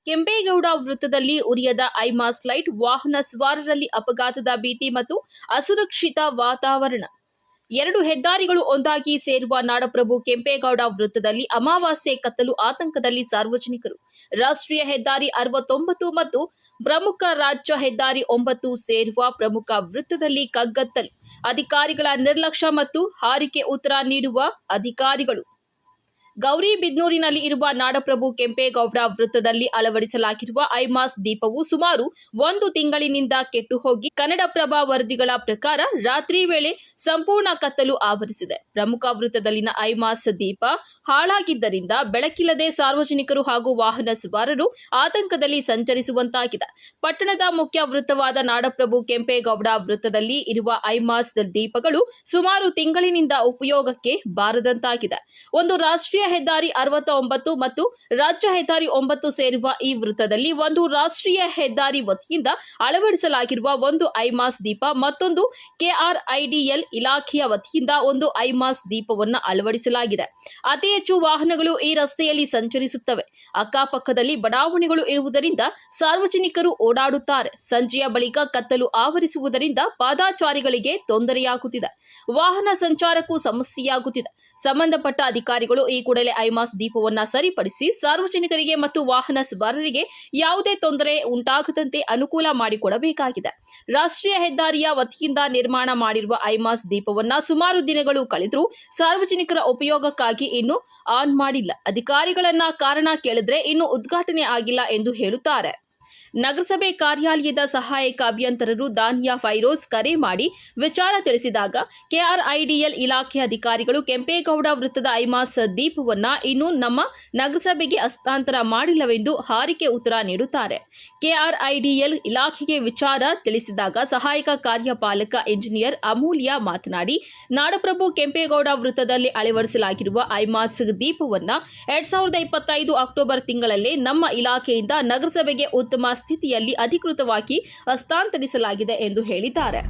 ಕೆಂಪೇಗೌಡ ವೃತ್ತದಲ್ಲಿ ಉರಿಯದ high mast light, ವಾಹನ ಸವಾರರಲ್ಲಿ ಅಪಘಾತದ ಭೀತಿ ಮತ್ತು ಅಸುರಕ್ಷಿತ ವಾತಾವರಣ. ಎರಡು ಹೆದ್ದಾರಿಗಳು ಒಂದಾಗಿ ಸೇರುವ ನಾಡಪ್ರಭು ಕೆಂಪೇಗೌಡ ವೃತ್ತದಲ್ಲಿ ಅಮಾವಾಸ್ಯೆ ಕತ್ತಲು ಆತಂಕದಲ್ಲಿ ಸಾರ್ವಜನಿಕರು. ರಾಷ್ಟ್ರೀಯ ಹೆದ್ದಾರಿ 69 ಮತ್ತು ಪ್ರಮುಖ ರಾಜ್ಯ ಹೆದ್ದಾರಿ 9 ಸೇರುವ ಪ್ರಮುಖ ವೃತ್ತದಲ್ಲಿ ಕಗ್ಗತ್ತಲು. ಅಧಿಕಾರಿಗಳ ನಿರ್ಲಕ್ಷ್ಯ ಮತ್ತು ಹಾರಿಕೆ ಉತ್ತರ ನೀಡುವ ಅಧಿಕಾರಿಗಳು. ಗೌರಿಬಿದನೂರಿನಲ್ಲಿ ಇರುವ ನಾಡಪ್ರಭು ಕೆಂಪೇಗೌಡ ವೃತ್ತದಲ್ಲಿ ಅಳವಡಿಸಲಾಗಿರುವ ಐಮಾಸ್ ದೀಪವು ಸುಮಾರು 1 ತಿಂಗಳಿನಿಂದ ಕೆಟ್ಟು ಹೋಗಿ ಕನ್ನಡಪ್ರಭ ವರದಿಗಳ ಪ್ರಕಾರ ರಾತ್ರಿ ವೇಳೆ ಸಂಪೂರ್ಣ ಕತ್ತಲು ಆವರಿಸಿದೆ. ಪ್ರಮುಖ ವೃತ್ತದಲ್ಲಿನ ಐಮಾಸ್ ದೀಪ ಹಾಳಾಗಿದ್ದರಿಂದ ಬೆಳಕಿಲ್ಲದೆ ಸಾರ್ವಜನಿಕರು ಹಾಗೂ ವಾಹನ ಸವಾರರು ಆತಂಕದಲ್ಲಿ ಸಂಚರಿಸುವಂತಾಗಿದೆ. ಪಟ್ಟಣದ ಮುಖ್ಯ ವೃತ್ತವಾದ ನಾಡಪ್ರಭು ಕೆಂಪೇಗೌಡ ವೃತ್ತದಲ್ಲಿ ಇರುವ ಐಮಾಸ್ ದೀಪಗಳು ಸುಮಾರು ತಿಂಗಳಿನಿಂದ ಉಪಯೋಗಕ್ಕೆ ಬಾರದಂತಾಗಿದೆ. ಒಂದು ರಾಷ್ಟ್ರೀಯ ಹೆದ್ದಾರಿ 69 ಮತ್ತು ರಾಜ್ಯ ಹೆದ್ದಾರಿ 9 ಸೇರುವ ಈ ವೃತ್ತದಲ್ಲಿ ಒಂದು ರಾಷ್ಟ್ರೀಯ ಹೆದ್ದಾರಿ ವತಿಯಿಂದ ಅಳವಡಿಸಲಾಗಿರುವ ಒಂದು ಐಮಾಸ್ ದೀಪ, ಮತ್ತೊಂದು ಕೆಆರ್ಐಡಿಎಲ್ ಇಲಾಖೆಯ ವತಿಯಿಂದ ಒಂದು ಐಮಾಸ್ ದೀಪವನ್ನು ಅಳವಡಿಸಲಾಗಿದೆ. ಅತಿ ಹೆಚ್ಚು ವಾಹನಗಳು ಈ ರಸ್ತೆಯಲ್ಲಿ ಸಂಚರಿಸುತ್ತವೆ. ಅಕ್ಕಪಕ್ಕದಲ್ಲಿ ಬಡಾವಣೆಗಳು ಇರುವುದರಿಂದ ಸಾರ್ವಜನಿಕರು ಓಡಾಡುತ್ತಾರೆ. ಸಂಜೆಯ ಬಳಿಕ ಕತ್ತಲು ಆವರಿಸುವುದರಿಂದ ಪಾದಚಾರಿಗಳಿಗೆ ತೊಂದರೆಯಾಗುತ್ತಿದೆ. ವಾಹನ ಸಂಚಾರಕ್ಕೂ ಸಮಸ್ಯೆಯಾಗುತ್ತಿದೆ. ಸಂಬಂಧಪಟ್ಟ ಅಧಿಕಾರಿಗಳು ಈ ಕೂಡಲೇ ಐಮಾಸ್ ದೀಪವನ್ನು ಸರಿಪಡಿಸಿ ಸಾರ್ವಜನಿಕರಿಗೆ ಮತ್ತು ವಾಹನ ಸವಾರರಿಗೆ ಯಾವುದೇ ತೊಂದರೆ ಉಂಟಾಗದಂತೆ ಅನುಕೂಲ ಮಾಡಿಕೊಡಬೇಕಾಗಿದೆ. ರಾಷ್ಟ್ರೀಯ ಹೆದ್ದಾರಿಯ ವತಿಯಿಂದ ನಿರ್ಮಾಣ ಮಾಡಿರುವ ಐಮಾಸ್ ದೀಪವನ್ನು ಸುಮಾರು ದಿನಗಳು ಕಳೆದರೂ ಸಾರ್ವಜನಿಕರ ಉಪಯೋಗಕ್ಕಾಗಿ ಇನ್ನೂ ಆನ್ ಮಾಡಿಲ್ಲ. ಅಧಿಕಾರಿಗಳನ್ನ ಕಾರಣ ಕೇಳಿದ್ರೆ ಇನ್ನೂ ಉದ್ಘಾಟನೆ ಆಗಿಲ್ಲ ಎಂದು ಹೇಳುತ್ತಾರೆ. ನಗರಸಭೆ ಕಾರ್ಯಾಲಯದ ಸಹಾಯಕ ಅಭಿಯಂತರರು ದಾನಿಯಾ ಫೈರೋಜ್ ಕರೆ ಮಾಡಿ ವಿಚಾರ ತಿಳಿಸಿದಾಗ ಕೆಆರ್ಐಡಿಎಲ್ ಇಲಾಖೆ ಅಧಿಕಾರಿಗಳು ಕೆಂಪೇಗೌಡ ವೃತ್ತದ ಐಮಾಸ್ ದೀಪವನ್ನು ಇನ್ನೂ ನಮ್ಮ ನಗರಸಭೆಗೆ ಹಸ್ತಾಂತರ ಮಾಡಿಲ್ಲವೆಂದು ಹಾರಿಕೆ ಉತ್ತರ ನೀಡುತ್ತಾರೆ. ಕೆಆರ್ಐಡಿಎಲ್ ಇಲಾಖೆಗೆ ವಿಚಾರ ತಿಳಿಸಿದಾಗ ಸಹಾಯಕ ಕಾರ್ಯಪಾಲಕ ಇಂಜಿನಿಯರ್ ಅಮೂಲ್ಯ ಮಾತನಾಡಿ, ನಾಡಪ್ರಭು ಕೆಂಪೇಗೌಡ ವೃತ್ತದಲ್ಲಿ ಅಳವಡಿಸಲಾಗಿರುವ ಐಮಾಸ್ ದೀಪವನ್ನು 2025 ಅಕ್ಟೋಬರ್ ತಿಂಗಳಲ್ಲೇ ನಮ್ಮ ಇಲಾಖೆಯಿಂದ ನಗರಸಭೆಗೆ ಉತ್ತಮ ಸ್ಥಿತಿಯಲ್ಲಿ ಅಧಿಕೃತವಾಗಿ ಹಸ್ತಾಂತರಿಸಲಾಗಿದೆ ಎಂದು ಹೇಳಿದ್ದಾರೆ.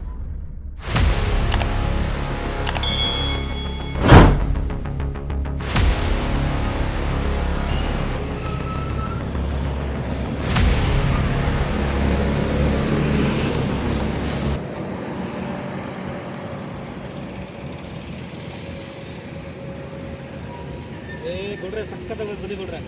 ಗುಡ್ರೆ ಸಕ್ಕತ್ತಾಗಿ ಬನ್ನಿ ಗುಡ್ರೆ.